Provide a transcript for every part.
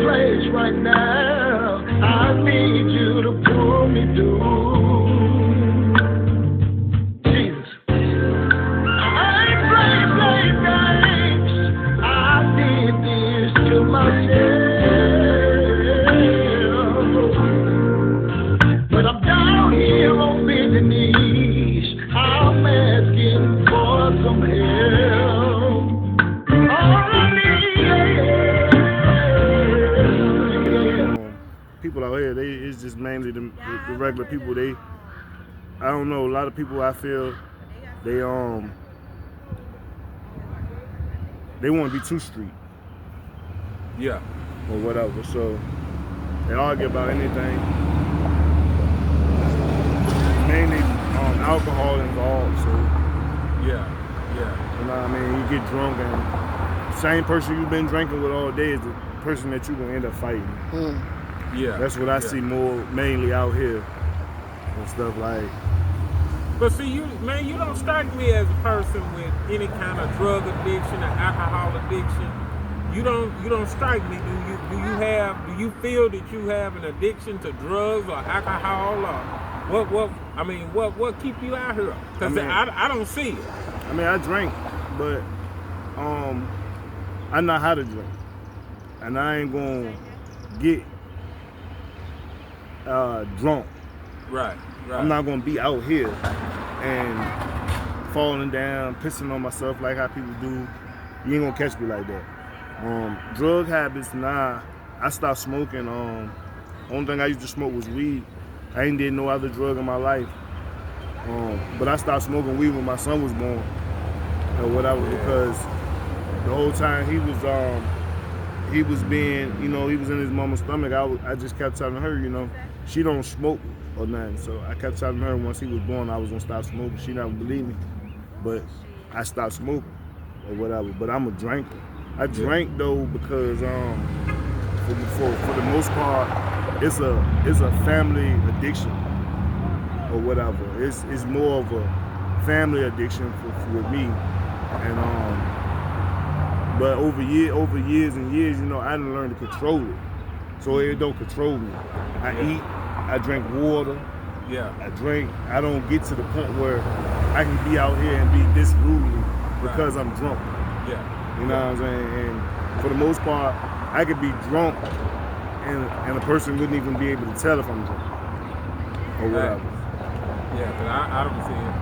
place right now. I need you to pull me through. Jesus. I ain't playing games. I did this to myself. But I'm down here on bending knees. I'm asking for some help. All I need. People out here, it's just mainly the regular people. I don't know. A lot of people, I feel, they want to be too street. Yeah. Or whatever. So they argue about anything. Mainly alcohol involved. So yeah. You know what I mean? You get drunk and the same person you've been drinking with all day is the person that you're gonna end up fighting. Yeah. That's what I see more mainly out here and stuff like. But see, you don't strike me as a person with any kind of drug addiction or alcohol addiction. You don't strike me. Do you feel that you have an addiction to drugs or alcohol or what keep you out here? Because I don't see it. I mean, I drink, but I know how to drink, and I ain't gonna get drunk. Right. I'm not gonna be out here and falling down, pissing on myself like how people do. You ain't gonna catch me like that. Drug habits, nah. I stopped smoking. Only thing I used to smoke was weed. I ain't did no other drug in my life. But I stopped smoking weed when my son was born or whatever, because the whole time he was being, he was in his mama's stomach. I just kept telling her, she don't smoke or nothing. So I kept telling her once he was born I was gonna stop smoking. She never believed me, but I stopped smoking or whatever. But I'm a drinker. I drank though because for the most part it's a family addiction or whatever. It's more of a family addiction with me, and but over years and years, I didn't learn to control it, so it don't control me. I eat, I drink water, I don't get to the point where I can be out here and be this rude because I'm drunk. You know what I'm saying? And for the most part, I could be drunk and a person wouldn't even be able to tell if I'm drunk or whatever. Yeah, but I don't see it.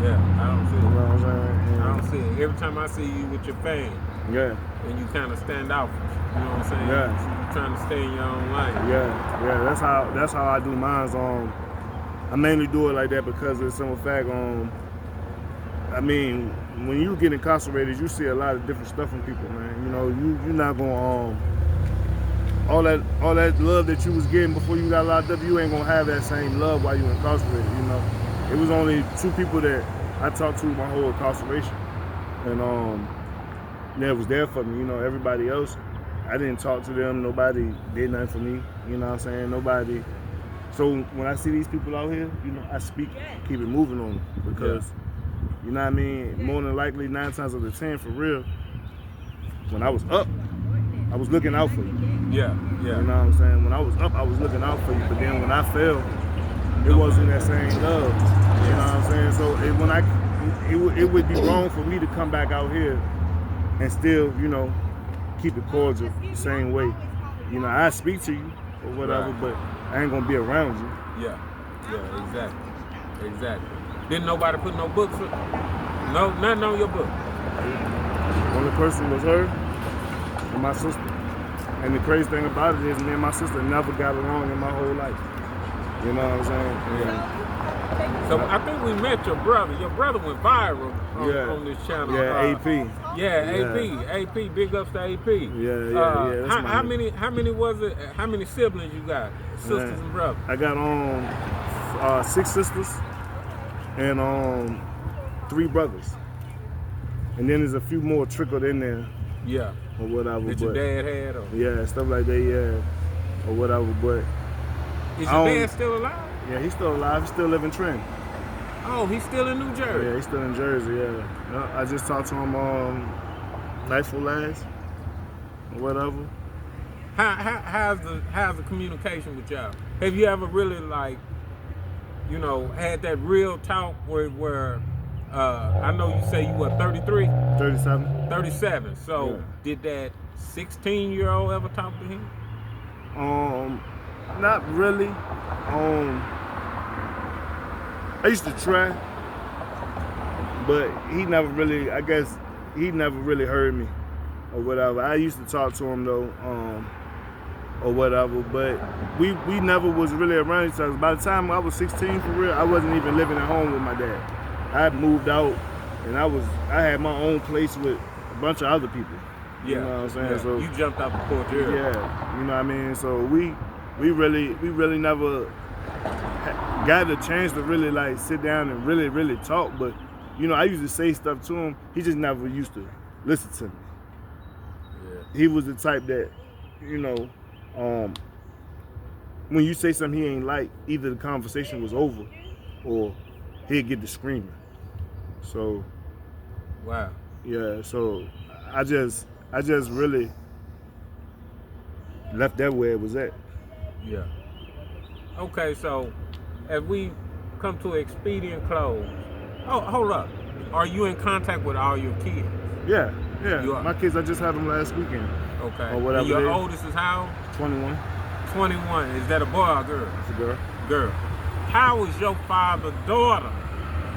Yeah, I don't see it. You know what I'm saying? I don't see it. Every time I see you with your fame, and you kind of stand out. You know what I'm saying? Yeah. You're trying to stay in your own lane. Yeah. That's how I do mine. I mainly do it like that because of the simple fact. I mean, when you get incarcerated, you see a lot of different stuff from people, man. You're not gonna all that love that you was getting before you got locked up, you ain't gonna have that same love while you incarcerated. It was only 2 people that I talked to my whole incarceration, and that was there for me. Everybody else, I didn't talk to them. Nobody did nothing for me. You know what I'm saying? Nobody. So when I see these people out here, I speak, keep it moving on them because. You know what I mean? More than likely, 9 times out of 10, for real, when I was up, I was looking out for you. Yeah. You know what I'm saying? When I was up, I was looking out for you. But then when I fell, it wasn't that same love. You know what I'm saying? So it would be wrong for me to come back out here and still, keep it cordial the same way. I speak to you or whatever, but I ain't gonna be around you. Yeah, exactly. Didn't nobody put no books? Nothing on your book. Only person was her and my sister. And the crazy thing about it is me and my sister never got along in my whole life. You know what I'm saying? Yeah. So I think we met your brother. Your brother went viral on this channel. Yeah, AP. AP. Big ups to AP. Yeah. How many was it? How many siblings you got? Sisters and brothers? I got 6 sisters and 3 brothers. And then there's a few more trickled in there. Yeah. Or whatever. That your dad had? Or? Yeah, stuff like that, or whatever. But is your dad still alive? Yeah, he's still alive. He still live in Trenton. Oh, he's still in New Jersey? Yeah, he's still in Jersey, yeah. I just talked to him night for last or whatever. How's the communication with y'all? Have you ever really like, you know, had that real talk where I know you say you were 33? 37. 37. So Yeah. did that 16-year-old ever talk to him? Not really. I used to try, but he never really, I guess, he never really heard me or whatever. I used to talk to him though, or whatever, but we never was really around each other. By the time I was 16 for real, I wasn't even living at home with my dad. I had moved out and I had my own place with a bunch of other people. You know what I'm saying? Yeah. So You jumped out the porch early. yeah, you know what I mean? So we really never got a chance to really like sit down and really talk, but you know, I used to say stuff to him. He just never used to listen to me. Yeah. He was the type that, you know, when you say something he ain't like, either the conversation was over or he'd get to screaming. So Wow. yeah, so I just really left that where it was at. Yeah. Okay, so as we come to expedient close, hold up. Are you in contact with all your kids? Yeah. You are? My kids, I just had them last weekend. Okay. Or whatever And your it is. oldest is how? 21. 21. Is that a boy or a girl? It's a girl. Girl. How is your father-daughter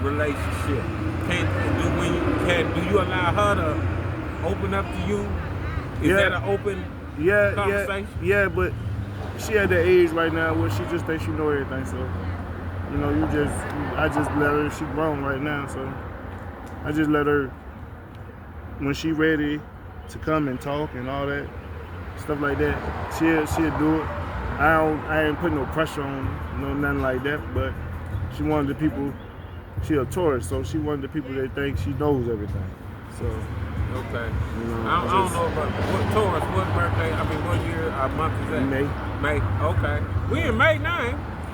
relationship? Do you allow her to open up to you? Is that an open conversation? Yeah, but she at that age right now where she just thinks she know everything. So, you know, I just let her. She grown right now, so I just let her. When she ready to come and talk and all that stuff like that, she'll do it. I ain't putting no pressure on her, no nothing like that. But she one of the people. She a tourist, so she one of the people that think she knows everything. So. Okay. You know, I don't know about what Taurus, what birthday, what year, month is that? May. Okay. We in May 9.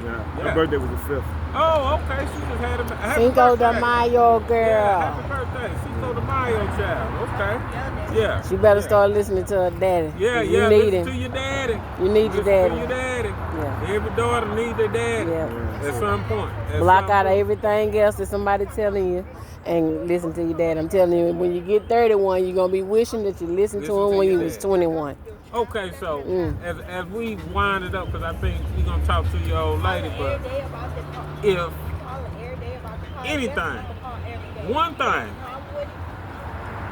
Yeah. My birthday was the 5th. Oh, okay. She just had a happy Cinco birthday. de Mayo, girl. Yeah, happy birthday. Cinco de Mayo, child. Okay. Yeah. She better start listening to her daddy. Yeah, You need listen him. to your daddy. You need your Listen daddy. to your daddy. Yeah. Every daughter needs their daddy. Yeah. At some point. Block out everything else that somebody telling you and listen to your dad. I'm telling you, when you get 31, you're going to be wishing that you listened to him when you was 21. Okay, so as we wind it up, because I think we're going to talk to your old lady, but if anything, one thing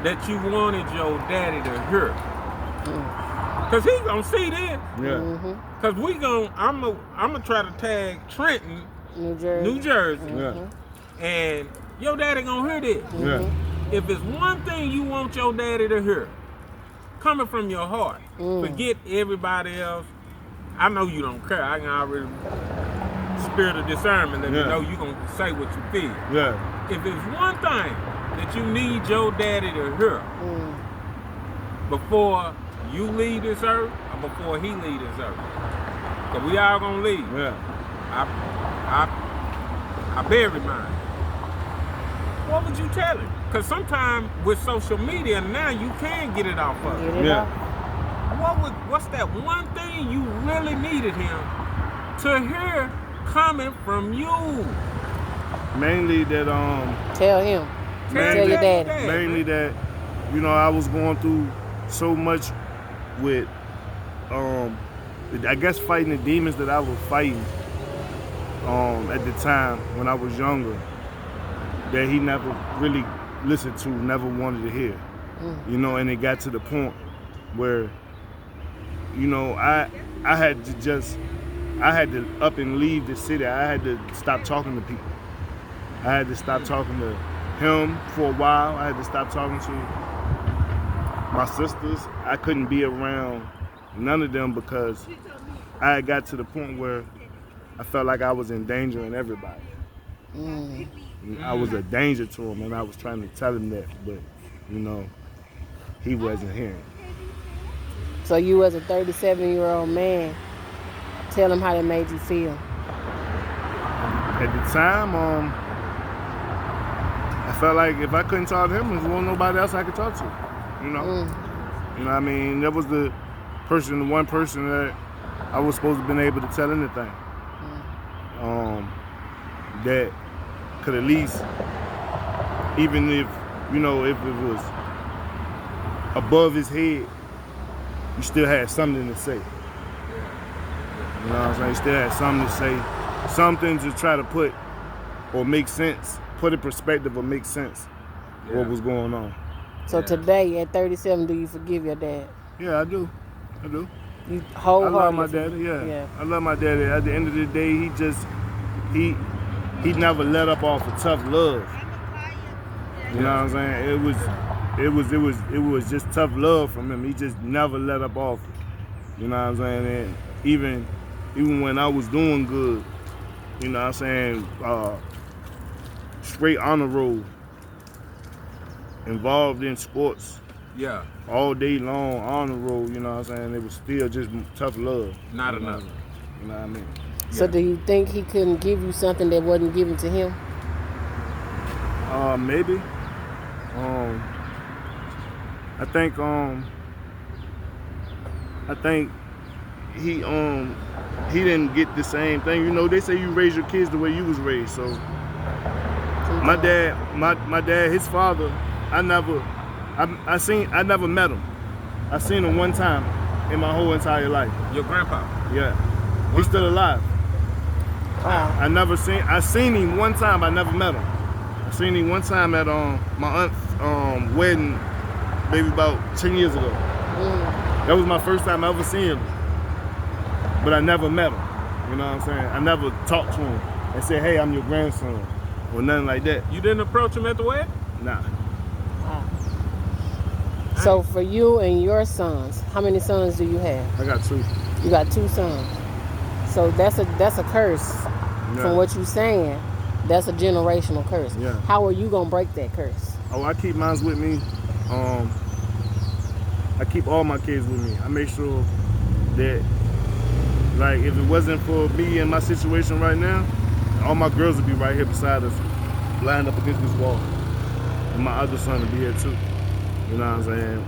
that you wanted your daddy to hear, because he going to see this. Yeah. Because I'm going to try to tag Trenton, New Jersey. Yeah. And your daddy gonna hear this. Yeah. If it's one thing you want your daddy to hear, coming from your heart, forget everybody else. I know you don't care. I can already spirit of discernment let me know you gonna say what you feel. Yeah. If it's one thing that you need your daddy to hear before you leave this earth or before he leave this earth, because we all gonna leave. Yeah. I bury mine. What would you tell him? Because sometimes with social media now you can get it off of him. Yeah. What's that one thing you really needed him to hear coming from you? Mainly that Tell him. Tell your daddy. Mainly that, you know, I was going through so much with I guess fighting the demons that I was fighting at the time when I was younger, that he never really listened to, never wanted to hear. You know, and it got to the point where, you know, I had to up and leave the city. I had to stop talking to people. I had to stop talking to him for a while. I had to stop talking to my sisters. I couldn't be around none of them because I had got to the point where I felt like I was endangering everybody. I was a danger to him, and I was trying to tell him that, but, you know, he wasn't hearing. So you as a 37-year-old man, tell him how that made you feel. At the time, I felt like if I couldn't talk to him, there wasn't nobody else I could talk to, you know? You know what I mean? That was the the one person that I was supposed to have been able to tell anything. That could at least, even if, you know, if it was above his head, you still had something to say. You know what I'm saying? You still had something to say. Something to try to put or make sense, put in perspective or make sense what was going on. So today at 37, do you forgive your dad? Yeah, I do. You I wholeheartedly? love my daddy, yeah. I love my daddy. At the end of the day, he never let up off of tough love. You know what I'm saying? It was just tough love from him. He just never let up off it. You know what I'm saying? And even when I was doing good, you know what I'm saying, straight honor roll, involved in sports. Yeah. All day long, honor roll, you know what I'm saying? It was still just tough love. Not enough. You know what I mean? So do you think he couldn't give you something that wasn't given to him? Maybe. I think he didn't get the same thing. You know, they say you raise your kids the way you was raised. So my dad, his father, I never met him. I seen him one time in my whole entire life. Your grandpa? Yeah. He's still alive. Wow. I seen him one time, I never met him. I seen him one time at my aunt's wedding, maybe about 10 years ago. That was my first time I ever seen him. But I never met him. You know what I'm saying? I never talked to him and said, hey, I'm your grandson, or nothing like that. You didn't approach him at the wedding? Nah. Wow. So for you and your sons, how many sons do you have? I got 2. You got 2 sons. So that's a curse. Yeah. From what you're saying, that's a generational curse. Yeah. How are you gonna break that curse? Oh, I keep mine with me. I keep all my kids with me. I make sure that, like, if it wasn't for me and my situation right now, all my girls would be right here beside us, lined up against this wall. And my other son would be here too. You know what I'm saying?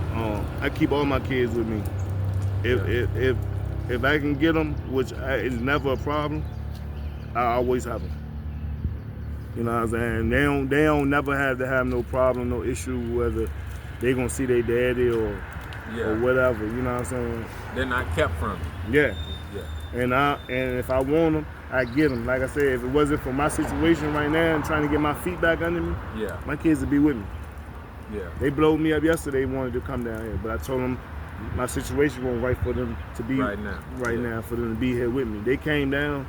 I keep all my kids with me. If I can get them, which is never a problem, I always have them. You know what I'm saying? They don't never have to have no problem, no issue, whether they gonna see their daddy or whatever. You know what I'm saying? They're not kept from you. Yeah. And if I want them, I get them. Like I said, if it wasn't for my situation right now and trying to get my feet back under me, my kids would be with me. Yeah. They blowed me up yesterday, wanted to come down here, but I told them my situation wasn't right for them to be right now, for them to be here with me. They came down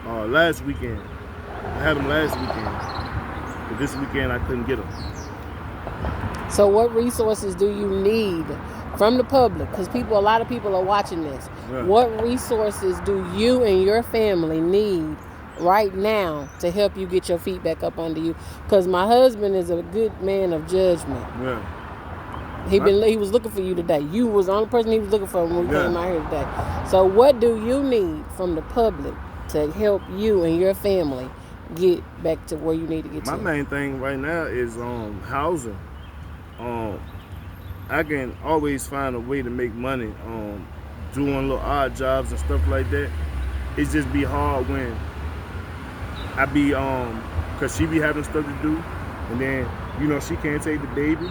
last weekend. I had them last weekend, but this weekend I couldn't get them. So what resources do you need from the public? Because a lot of people are watching this. Yeah. What resources do you and your family need right now to help you get your feet back up under you? Because my husband is a good man of judgment. Yeah. He was looking for you today. You was the only person he was looking for when we came out here today. So what do you need from the public to help you and your family get back to where you need to get to? My main thing right now is housing. I can always find a way to make money doing little odd jobs and stuff like that. It's just be hard when I be cause she be having stuff to do, and then you know she can't take the baby.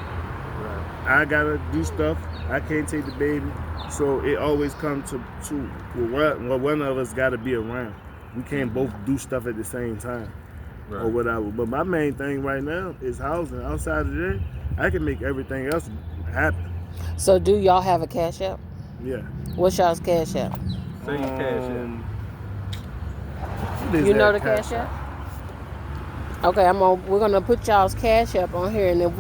I gotta do stuff. I can't take the baby, so it always comes to one of us gotta be around. We can't both do stuff at the same time, or whatever. But my main thing right now is housing. Outside of that, I can make everything else happen. So do y'all have a cash app? Yeah. What's y'all's cash app? Say your cash app. You know the cash app? Okay, we're gonna put y'all's cash app on here, and if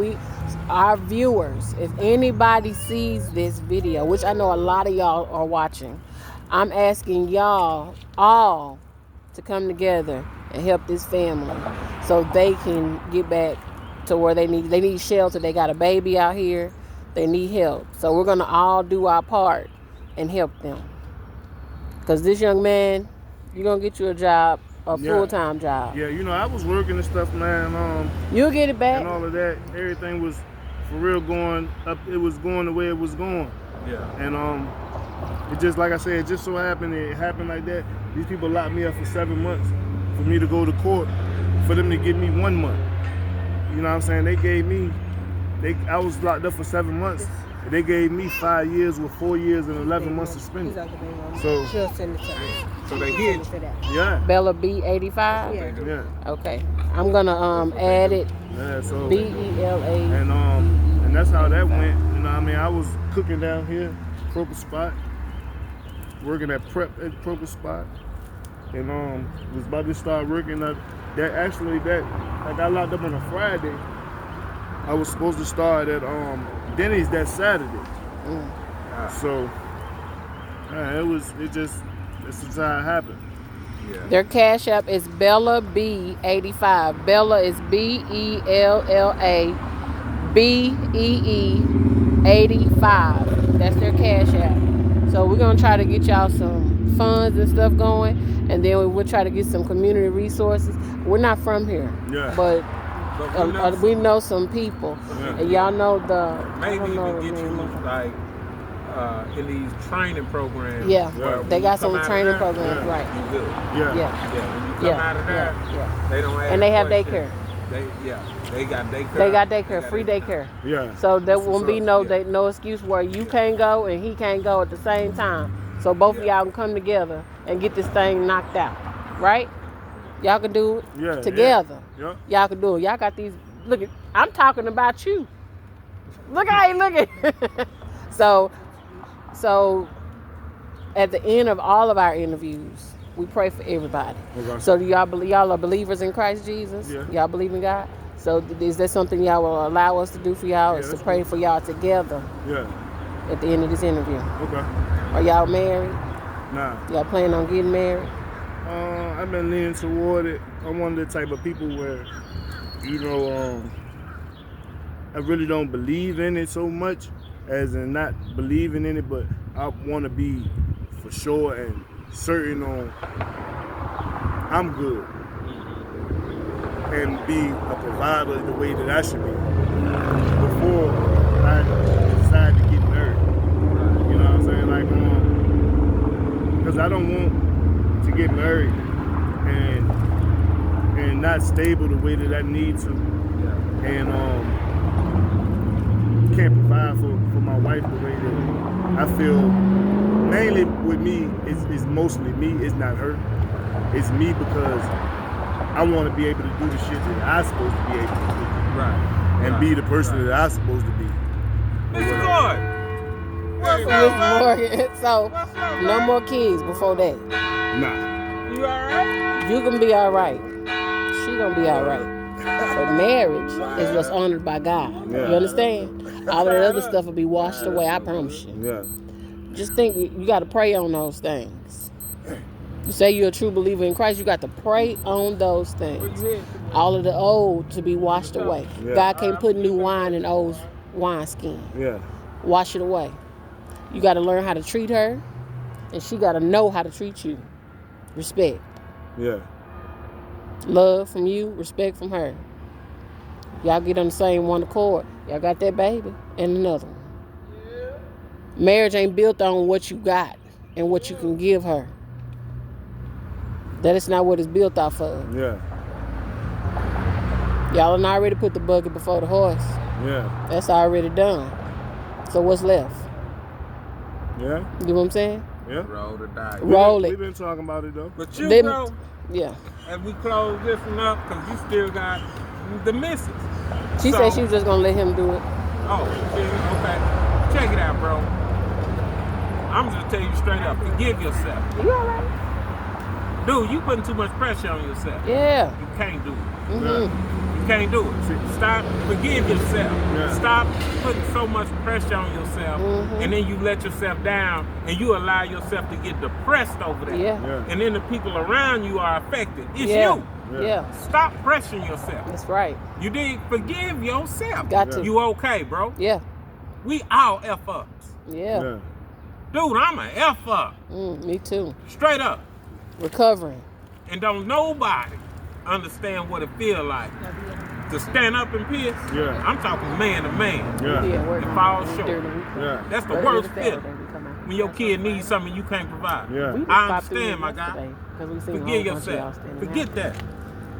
our viewers, if anybody sees this video, which I know a lot of y'all are watching, I'm asking y'all all to come together and help this family so they can get back to where they need shelter. They got a baby out here. They need help. So we're gonna all do our part and help them. Because this young man, you're gonna get you a job, a full-time job. Yeah, you know, I was working and stuff, man. You'll get it back. And all of that. Everything was for real going up. It was going the way it was going. Yeah. And it just, like I said, it just so happened it happened like that. These people locked me up for 7 months for me to go to court, for them to give me 1 month. You know what I'm saying? I was locked up for 7 months. And they gave me 5 years with 4 years and 11 months suspended. So, She'll send it to me. So they hit you. yeah. Bella B85. Yeah. Yeah. Okay, I'm gonna add it. Yeah, so BELA. and that's how that went. You know what I mean? I was cooking down here, Crocus Spot, working at prep at Crocus Spot, and was about to start working at I got locked up on a Friday. I was supposed to start at Denny's that Saturday. So this is how it happened. Yeah. Their cash app is Bella B85. Bella is BELLA BEE85. That's their cash app. So we're gonna try to get y'all some funds and stuff going, and then we'll try to get some community resources. We're not from here, Yeah. but But we know some people, Yeah. and y'all know the. maybe I don't know even the get name you of it. like in these training programs. Yeah, where they when got you some come out training of there, programs, Yeah. right? You good. Yeah. Yeah, Yeah, when you come out of there, yeah. they don't ask And they have questions. daycare. They got daycare. They got daycare, free daycare. Yeah. So there won't be no Yeah. no excuse where you can't go and he can't go at the same time. So both of Yeah. y'all can come together and get this thing knocked out, right? Y'all can do it Yeah. together. Yeah. Y'all can do it. Y'all got these. Look at. I'm talking about you. Look how you looking. So at the end of all of our interviews, we pray for everybody. Okay. So do y'all are believers in Christ Jesus? Yeah. Y'all believe in God? So is that something y'all will allow us to do for y'all? Yeah, Is to that's pray cool. for y'all together Yeah. at the end of this interview? Okay. Are y'all married? Nah. Y'all planning on getting married? I've been leaning toward it. I'm one of the type of people where, I really don't believe in it so much, as in not believing in it, but I want to be for sure and certain on I'm good and be a provider the way that I should be before I decide to get married. You know what I'm saying? Like, because I don't want to get married and not stable the way that I need to, and can't provide for my wife the way that I feel. Mainly with me, it's mostly me. It's not her. It's me because I want to be able to do the shit that I'm supposed to be able to do, Right. and be the person that I'm supposed to be. Mr. Gordon. What's Miss up, man? Morgan. So What's up, no man? more kids before that. Nah. You alright? You can be all right. She gonna be all right. So marriage is what's honored by God. Yeah. You understand? All of that other stuff will be washed away. I promise you. Yeah. Just think you got to pray on those things. You say you're a true believer in Christ, you got to pray on those things. All of the old to be washed away. Yeah. God can't put new wine in old wineskin. Yeah. Wash it away. You got to learn how to treat her, and she got to know how to treat you. Respect. Yeah. Love from you, respect from her. Y'all get on the same one accord. Y'all got that baby and another one. Marriage ain't built on what you got and what you can give her. That is not what it's built off of. Yeah. Y'all done already put the buggy before the horse. Yeah. That's already done. So what's left? Yeah. You know what I'm saying? Yeah. Roll the dice. Roll it. We've been talking about it though. But you, Then- bro, Yeah. as we close this one up, because you still got the missus. She So- said she was just gonna let him do it. Oh, okay. Check it out, bro. I'm just tell you straight up, forgive yourself. You alright? Dude, you putting too much pressure on yourself. Yeah. You can't do it. Mm-hmm. You can't do it. Stop, forgive yourself. Yeah. Stop putting so much pressure on yourself, Mhm. and then you let yourself down, and you allow yourself to get depressed over that. Yeah. Yeah. And then the people around you are affected. It's Yeah. you. Yeah. Stop pressuring yourself. That's right. You did forgive yourself. Got to. You okay, bro? Yeah. We all F ups. Yeah. Yeah. Dude, I'm a F up. Me too. Straight up. Recovering. And don't nobody understand what it feel like to stand up and piss. Yeah. I'm talking man to man. Yeah. Yeah. Work. It falls short. During the week. Yeah. That's the Work worst every feeling. Saturday we come out. when your kid needs something you can't provide. Yeah. We just I popped through understand, here my guy. yesterday, 'cause we seen a Forgive whole bunch of y'all yourself. standing Forget out. that.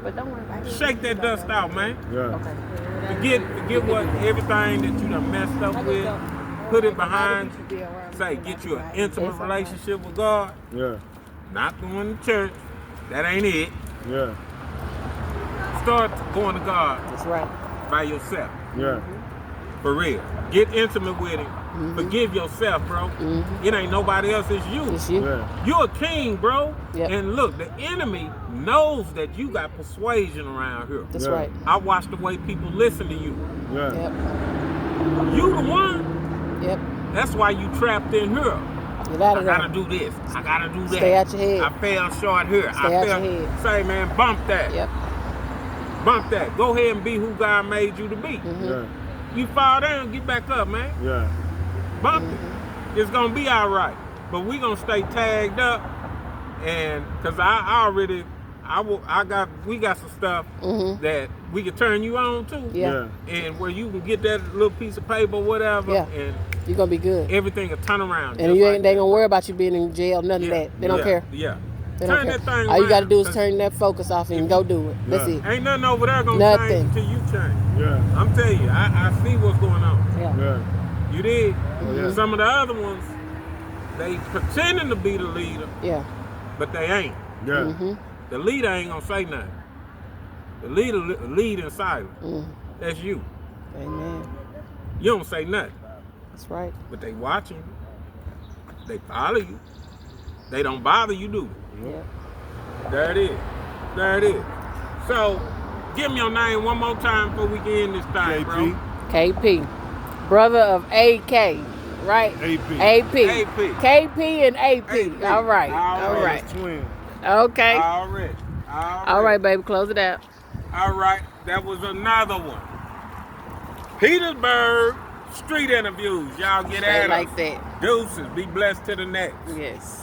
But don't worry about it. Shake that dust out, man. Yeah. Okay. Forget what everything that you done messed up with. Put it behind. Say, get you an intimate relationship with God. Yeah. Not going to church. That ain't it. Yeah. Start going to God That's right. by yourself. Yeah. For real. Get intimate with him. Forgive yourself, bro. It ain't nobody else, it's you. It's you. Yeah. You're a king, bro. Yep. And look, the enemy knows that you got persuasion around here. That's Yeah. right. I watch the way people listen to you. Yeah. Yep. You the one. Yep. That's why you trapped in here. Get out I of gotta there. do this. I gotta do that. Stay out your head. I fell short here. Stay I out fell. your head. Say, man, bump that. Yep. Bump that. Go ahead and be who God made you to be. Yeah. You fall down, get back up, man. Yeah. Bump it. It's gonna be all right. But we gonna stay tagged up, and cause we got some stuff that we can turn you on to. Yeah. And where you can get that little piece of paper, whatever, Yeah. and You're gonna be good. everything will turn around. And just you like ain't they that. gonna worry about you being in jail, none of that. They don't care. Yeah. They don't Turn care. that thing All you gotta around, do is 'cause turn that focus off and go do it. That's Yeah. it. Ain't nothing over there gonna Nothing. change until you change. Yeah. I'm telling you, I see what's going on. Yeah. Yeah. You did. yeah. Some of the other ones, they pretending to be the leader, Yeah. but they ain't. Yeah. Mm-hmm. The leader ain't gonna say nothing. The leader lead in silence. That's you. Amen. You don't say nothing, That's right. but they watching you. They follow you. They don't bother you, do they? Yep. There it is. There it is. So, give me your name one more time before we get in this thing, bro. KP. KP. Brother of AK. Right? AP. AP. AP. KP and AP. AP. All right. All All right. right. Twin. Okay. Already. All right, baby. Close it out. All right. That was another one. Petersburg Street interviews. Y'all get Stay at like us. that. Deuces. Be blessed to the next. Yes.